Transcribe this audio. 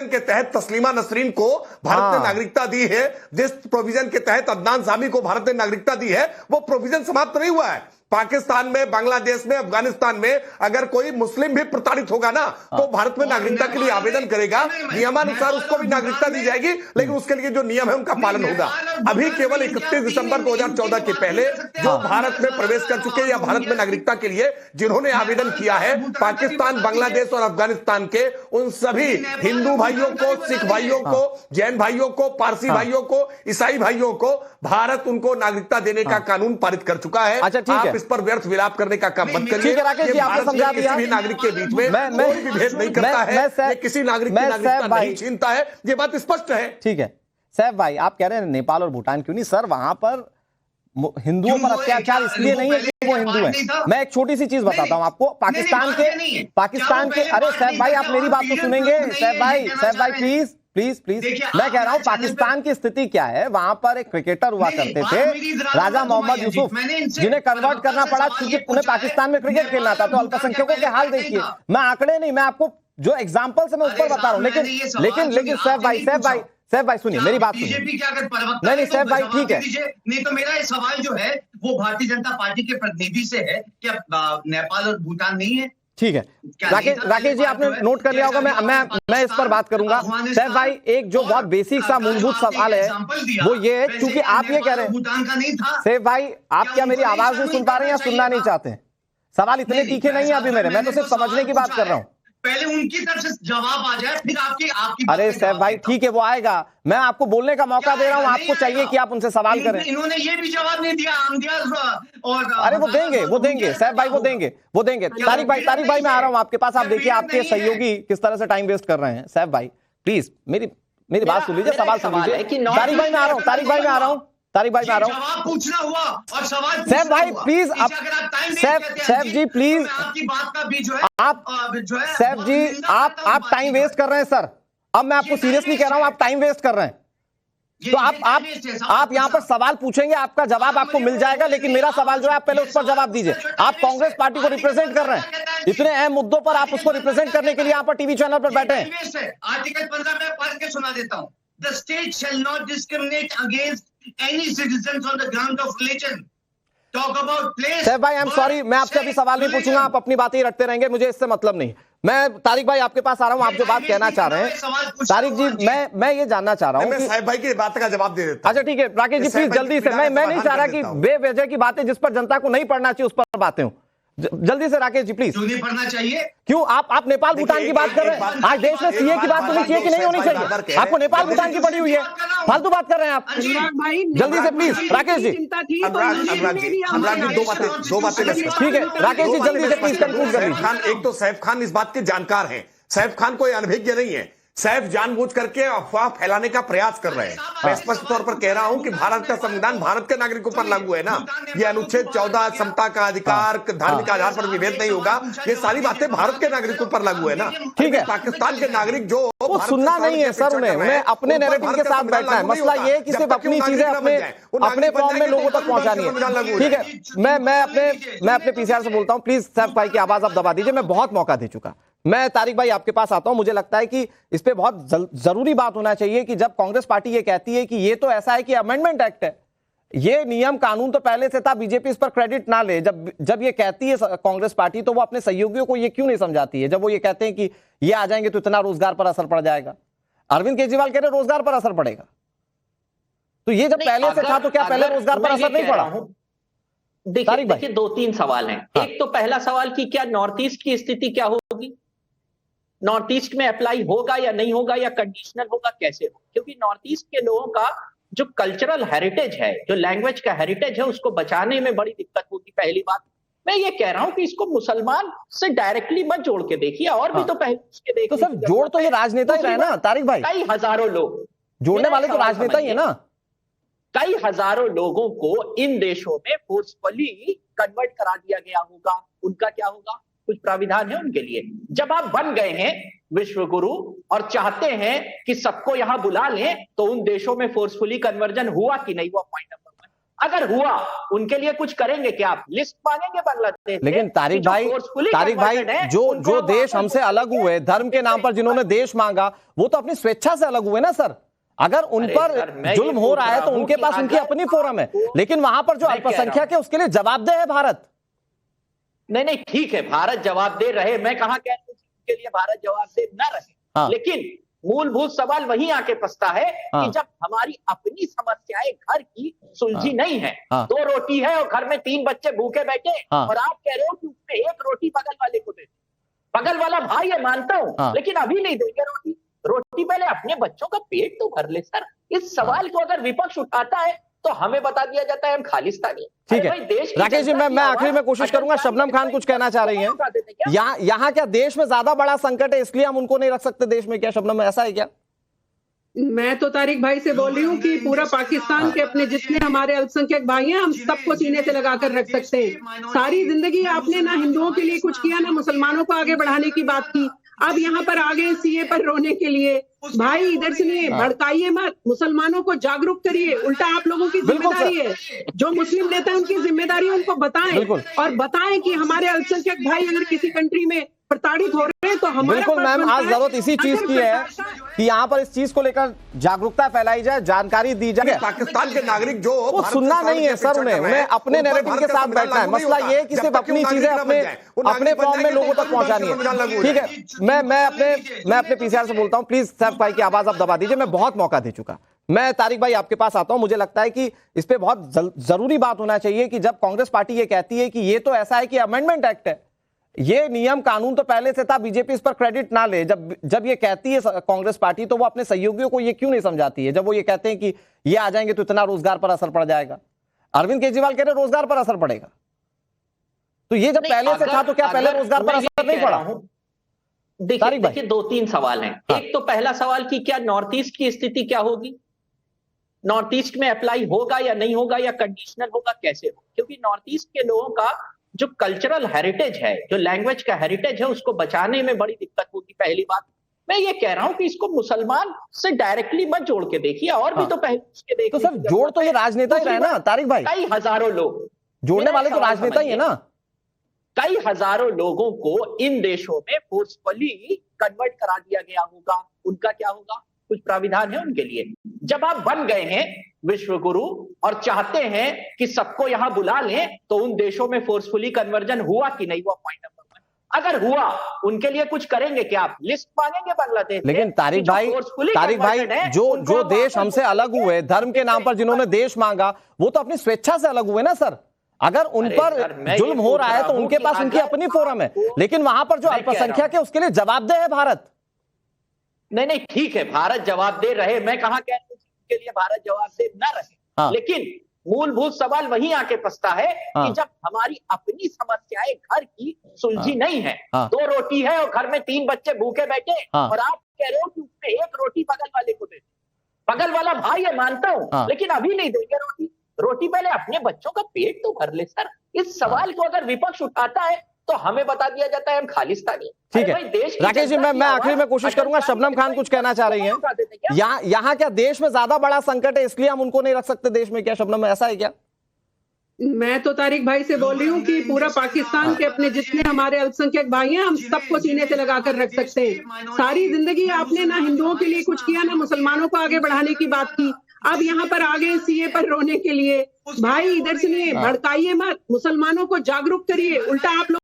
के तहत तस्लीमा नसरीन को भारत ने नागरिकता दी है, जिस प्रोविजन के तहत अदनान सामी को भारत ने नागरिकता दी है, वो प्रोविजन समाप्त नहीं हुआ है। पाकिस्तान में, बांग्लादेश में, अफगानिस्तान में अगर कोई मुस्लिम भी प्रताड़ित होगा ना, तो भारत में नागरिकता के लिए आवेदन करेगा, नियमानुसार उसको भी नागरिकता दी जाएगी, लेकिन उसके लिए जो नियम है उनका पालन होगा। अभी केवल 31 दिसंबर 2014 के पहले जो भारत में प्रवेश कर चुके या भारत में नागरिकता के लिए जिन्होंने आवेदन किया है, पाकिस्तान, बांग्लादेश और अफगानिस्तान के उन सभी हिंदू भाइयों को, सिख भाइयों को, जैन भाइयों को, पारसी भाइयों को, ईसाई भाइयों को भारत उनको नागरिकता देने का कानून पारित कर चुका है। अच्छा, ठीक है। इस पर व्यर्थ विलाप करने का काम मत करिए। राकेश जी, आपने समझा दिया। किसी भी नागरिक के बीच में कोई भी भेद नहीं करता है, ये किसी नागरिक की नागरिकता नहीं छीनता है, ये बात स्पष्ट है। ठीक है सैफ भाई, आप कह रहे हैं नेपाल और भूटान क्यों नहीं? सर वहां पर हिंदुओं पर अत्याचार इसलिए नहीं है कि वो हिंदू हैं। मैं एक छोटी सी चीज बताता हूं आपको, पाकिस्तान के अरे सैफ भाई आप मेरी बात तो सुनेंगे। सैफ भाई प्लीज प्लीज प्लीज, मैं कह रहा हूं पाकिस्तान की स्थिति क्या है। वहां पर एक क्रिकेटर हुआ करते थे राजा मोहम्मद यूसुफ, जिन्हें कन्वर्ट करना पड़ा क्योंकि उन्हें पाकिस्तान में क्रिकेट खेलना था। तो अल्पसंख्यकों के हाल देखिए, मैं आंकड़े नहीं, मैं आपको जो एग्जांपल से मैं उस पर बता रहा हूं। लेकिन सैफ भाई सुनिए मेरी बात सुनिए। बीजेपी के अगर प्रवक्ता नहीं सैफ भाई ठीक है, नहीं तो मेरा सवाल जो है वो भारतीय जनता पार्टी के प्रतिनिधि से है, क्या नेपाल और भूटान नहीं है? ठीक है राकेश जी, आपने नोट कर लिया होगा। मैं इस पर बात करूंगा। सैफ भाई एक जो बहुत बेसिक सा मूलभूत सवाल है वो ये है, क्योंकि आप ये कह रहे हैं भूटान का नहीं था। सैफ भाई आप क्या मेरी आवाज नहीं सुन पा रहे हैं या सुनना नहीं चाहते हैं? सवाल इतने तीखे नहीं है अभी मेरे, मैं तो सिर्फ समझने की बात कर रहा हूं। पहले उनकी तरफ से जवाब आ जाए, फिर आपकी अरे सैफ भाई ठीक है, वो आएगा। मैं आपको बोलने का मौका दे रहा हूं, आपको चाहिए कि आप उनसे सवाल करें। इन्होंने ये भी जवाब नहीं दिया और अरे वो देंगे सैफ भाई, वो देंगे। तारिक भाई मैं आ रहा हूं आपके पास। आप देखिए आपके सहयोगी किस तरह से टाइम वेस्ट कर रहे हैं। सैफ भाई प्लीज मेरी बात सुन लीजिए, सवाल सुन लीजिए। तारिक भाई मैं आ रहा हूं जवाब पूछना हुआ और सवाल सैफ भाई प्लीज, सैफ जी प्लीज, आपकी बात का भी जो है आप सैफ जी आप टाइम वेस्ट कर रहे हैं सर। अब मैं आपको सीरियसली कह रहा हूं, आप टाइम वेस्ट कर रहे हैं। तो आप यहां पर सवाल पूछेंगे, आपका जवाब आपको मिल जाएगा, लेकिन मेरा सवाल जो है आप पहले उस पर जवाब दीजिए। आप कांग्रेस पार्टी को रिप्रेजेंट कर रहे हैं, इतने अहम मुद्दों पर आप उसको रिप्रेजेंट करने के लिए यहां पर टीवी चैनल पर बैठे हैं। आर्टिकल 15 में पढ़ के सुना देता हूं। The state shall not discriminate against any citizens on the ground of religion. Talk about place. Saif भाई आई एम सॉरी, मैं आपसे अभी सवाल नहीं पूछूंगा, आप अपनी बातें ही रखते रहेंगे, मुझे इससे मतलब नहीं। मैं तारिक भाई आपके पास आ रहा हूं, आप जो बात कहना चाह रहे हैं तारिक जी, मैं ये जानना चाह रहा हूं कि साहब भाई की बात का जवाब दे देता। अच्छा ठीक है राकेश जी प्लीज जल्दी से, मैं नहीं चाह रहा कि बेवजह की बातें जिस पर जनता को नहीं पढ़ना चाहिए उस पर बातें हो। जल्दी से राकेश जी प्लीज। क्यों नहीं पढ़ना चाहिए? क्यों आप नेपाल भूटान की बात कर रहे हैं? आज देश में सीए की बात होनी चाहिए कि नहीं होनी चाहिए? आपको नेपाल भूटान की पड़ी हुई है, फालतू बात कर रहे हैं आप। जल्दी से प्लीज राकेश जी। दो बातें ठीक है राकेश जी जल्दी से प्लीज कंक्लूड कर लीजिए। एक तो सैफ खान इस बात के जानकार हैं, सैफ खान कोई अनभिज्ञ नहीं है। सैफ जानबूझ करके अफवाह फैलाने का प्रयास कर रहे हैं। मैं स्पष्ट तौर पर कह रहा हूं कि भारत का संविधान भारत के नागरिकों पर लागू है ना। ये अनुच्छेद 14 समता का अधिकार, धार्मिक आधार पर विभेद नहीं होगा, ये सारी बातें भारत के नागरिकों पर लागू है ना। ठीक है, पाकिस्तान के नागरिक जो वो सुनना नहीं है सर, उन्हें अपने नैरेटिव के साथ बैठना है। मसला ये है कि सिर्फ अपनी चीजें अपने फॉर्म में लोगों तक पहुंचानी है। ठीक है, मैं अपने पीसीआर से बोलता हूं, प्लीज सैफ भाई की आवाज आप दबा दीजिए। मैं बहुत मौका दे चुका। मैं तारिक भाई आपके पास आता हूं। मुझे लगता है कि इस पे बहुत जरूरी बात होना चाहिए कि जब कांग्रेस पार्टी ये कहती है कि ये तो ऐसा है कि अमेंडमेंट एक्ट है, ये नियम कानून तो पहले से था, बीजेपी इस पर क्रेडिट ना ले। जब ये कहती है कांग्रेस पार्टी, तो वो अपने सहयोगियों को ये क्यों नहीं समझाती है? जब वो ये कहते हैं कि ये आ जाएंगे तो इतना रोजगार पर असर पड़ जाएगा। अरविंद केजरीवाल कह रहे रोजगार पर असर पड़ेगा, तो ये जब पहले से था तो क्या पहले रोजगार पर असर नहीं पड़ा? देखिए 2-3 सवाल हैं। हाँ। एक तो पहला सवाल कि क्या नॉर्थ ईस्ट की स्थिति क्या होगी, नॉर्थ ईस्ट में अप्लाई होगा या नहीं होगा, या कंडीशनल होगा, कैसे होगा? क्योंकि नॉर्थ ईस्ट के लोगों का जो कल्चरल हेरिटेज है, जो लैंग्वेज का हेरिटेज है, उसको बचाने में बड़ी दिक्कत होगी। पहली बात मैं ये कह रहा हूं कि इसको मुसलमान से डायरेक्टली मत जोड़ के देखिए, और भी तो पहले उसके देखिए। तो सर जोड़ तो ये राजनेता ही रहे ना तारिक भाई, कई हजारों लोग जोड़ने वाले तो राजनेता ही है ना। कई हजारों लोगों को इन देशों में फोर्सफुली कन्वर्ट करा दिया गया होगा, उनका क्या होगा? कुछ प्राविधान है उनके लिए। जब आप बन गए हैं विश्व गुरु और चाहते हैं कि सबको यहां बुला लें, तो उन देशों में फोर्सफुली कन्वर्जन हुआ कि नहीं, वो पॉइंट नंबर 1। अगर हुआ उनके लिए कुछ करेंगे क्या आप? लिस्ट मांगेंगे बांग्लादेश से? लेकिन तारिक भाई जो देश हमसे अलग हुए धर्म के नाम पर, जिन्होंने देश मांगा, वो तो अपनी स्वेच्छा से अलग हुए ना सर। अगर उन पर जुल्म हो रहा है तो उनके पास उनकी अपनी फोरम है, लेकिन वहां पर जो अल्पसंख्यक है उसके लिए जवाबदेह है भारत। नहीं, ठीक है, भारत जवाबदेह रहे, मैं कहा कह रहा हूं के लिए भारत जवाबदेह न रहे, लेकिन मूलभूत सवाल वहीं आके फंसता है कि जब हमारी अपनी समस्याएं घर की सुलझी नहीं है, 2 रोटी है और घर में 3 बच्चे भूखे बैठे, और आप कह रहे हो कि उसमें 1 रोटी बगल वाले को दे, बगल वाला भाई है मानता हूं, लेकिन अभी नहीं देंगे रोटी पहले अपने बच्चों का पेट तो भर ले सर। इस सवाल को अगर विपक्ष उठाता है तो हमें बता दिया जाता है हम खालिस्तानी। ठीक है राकेश जी, मैं आखिरी में कोशिश करूंगा, शबनम खान कुछ कहना चाह रही हैं। यहाँ क्या देश में ज्यादा बड़ा संकट है इसलिए हम उनको नहीं रख सकते देश में, क्या शबनम ऐसा है क्या? मैं तो तारिक भाई से बोल रही हूँ कि पूरा पाकिस्तान के अपने जितने हमारे अल्पसंख्यक भाई हैं, हम सबको सीने से लगाकर रख सकते हैं। सारी जिंदगी आपने ना हिंदुओं के लिए कुछ किया, ना मुसलमानों को आगे बढ़ाने की बात की। अब यहाँ पर आ गए सीए पर रोने के लिए। भाई इधर सुनिए, भड़काइए मत, मुसलमानों को जागरूक करिए, उल्टा आप लोगों की जिम्मेदारी है। जो मुस्लिम नेता है उनकी जिम्मेदारी है, उनको बताएं और बताएं कि हमारे अल्पसंख्यक भाई अगर किसी कंट्री में प्रताड़ित हो रहे हैं तो हमारा बिल्कुल मैम, आज जरूरत इसी चीज की है कि यहाँ पर इस चीज को लेकर जागरूकता फैलाई जाए, जानकारी दी जाए। पाकिस्तान के नागरिक जो वो सुनना नहीं है सर, उन्हें अपने नैरेटिव के साथ बैठना है। मसला ये है कि सिर्फ अपनी चीजें अपने फॉर्म में लोगों तक पहुंचानी है। ठीक है, मैं अपने पीसीआर से बोलता हूँ, प्लीज सैफ भाई की आवाज आप दबा दीजिए, मैं बहुत मौका दे चुका। मैं तारिक भाई आपके पास आता हूं, मुझे लगता है कि इस पे बहुत जरूरी बात होना चाहिए कि जब कांग्रेस पार्टी ये कहती है कि ये तो ऐसा है कि अमेंडमेंट एक्ट है, ये नियम कानून तो पहले से था, बीजेपी इस पर क्रेडिट ना ले। जब ये कहती है कांग्रेस पार्टी तो वो अपने सहयोगियों को ये क्यों नहीं समझाती है? जब वो ये कहते हैं कि ये आ जाएंगे तो इतना रोजगार पर असर पड़ जाएगा। अरविंद केजरीवाल कह रहे रोजगार पर असर पड़ेगा, तो ये जब पहले से था तो क्या पहले रोजगार पर असर नहीं पड़ा? देखिए 2-3 सवाल हैं। एक तो पहला सवाल कि क्या नॉर्थ ईस्ट की स्थिति क्या होगी, नॉर्थ ईस्ट में अप्लाई होगा या नहीं होगा, या कंडीशनल होगा, कैसे होगा? क्योंकि नॉर्थ ईस्ट के लोगों का जो कल्चरल हेरिटेज है, जो लैंग्वेज का हेरिटेज है, उसको बचाने में बड़ी दिक्कत होगी। पहली बात मैं ये कह रहा हूं कि इसको मुसलमान से डायरेक्टली मत जोड़ के देखिए, और भी तो पहले उसके देखिए। तो सर जोड़ तो ये राजनेता ही रहे ना तारिक भाई, कई हजारों लोग जोड़ने वाले तो राजनेता ही है ना। कई हजारों लोगों को इन देशों में फोर्सफुली कन्वर्ट करा दिया गया होगा, उनका क्या होगा? कुछ प्राविधान है उनके लिए। जब आप बन गए हैं विश्व गुरु और चाहते हैं कि सबको यहां बुला लें, तो उन देशों में फोर्सफुली कन्वर्जन हुआ कि नहीं हुआ? Point number 1। अगर हुआ, उनके लिए कुछ करेंगे क्या आप? लिस्ट मांगेंगे बांग्लादेश? लेकिन तारिक भाई जो देश हमसे अलग हुए धर्म के नाम पर, जिन्होंने देश मांगा, वो तो अपनी स्वेच्छा से अलग हुए ना सर। अगर उन पर जुल्म हो रहा है तो उनके पास उनकी अपनी फोरम है, लेकिन वहां पर जो अल्पसंख्यक है उसके लिए जवाबदेह है भारत। नहीं, ठीक है, भारत जवाबदेह रहे, मैं कहा कह रहा हूं के लिए भारत जवाबदेह न रहे, लेकिन मूलभूत सवाल वहीं आके फंसता है कि जब हमारी अपनी समस्याएं घर की सुलझी नहीं है, 2 रोटी है और घर में 3 बच्चे भूखे बैठे, और आप कह रहे हो कि उसमें 1 रोटी बगल वाले को दे, बगल वाला भाई है मानता हूं, लेकिन अभी नहीं देंगे रोटी पहले अपने बच्चों का पेट तो भर ले सर। इस सवाल को अगर विपक्ष उठाता है तो हमें बता दिया जाता है हम खालिस्तानी। ठीक है राकेश जी, मैं आखिरी में कोशिश करूंगा, शबनम खान कुछ कहना चाह रही हैं। यहाँ क्या देश में ज्यादा बड़ा संकट है इसलिए हम उनको नहीं रख सकते देश में, क्या शबनम ऐसा है क्या? मैं तो तारिक भाई से बोल रही हूँ कि पूरा पाकिस्तान के अपने जितने हमारे अल्पसंख्यक भाई हैं, हम सबको सीने से लगाकर रख सकते हैं। सारी जिंदगी आपने ना हिंदुओं के लिए कुछ किया, ना मुसलमानों को आगे बढ़ाने की बात की। अब यहाँ पर आ गए सीए पर रोने के लिए। भाई इधर सुनिए, भड़काइए मत, मुसलमानों को जागरूक करिए, उल्टा आप लोग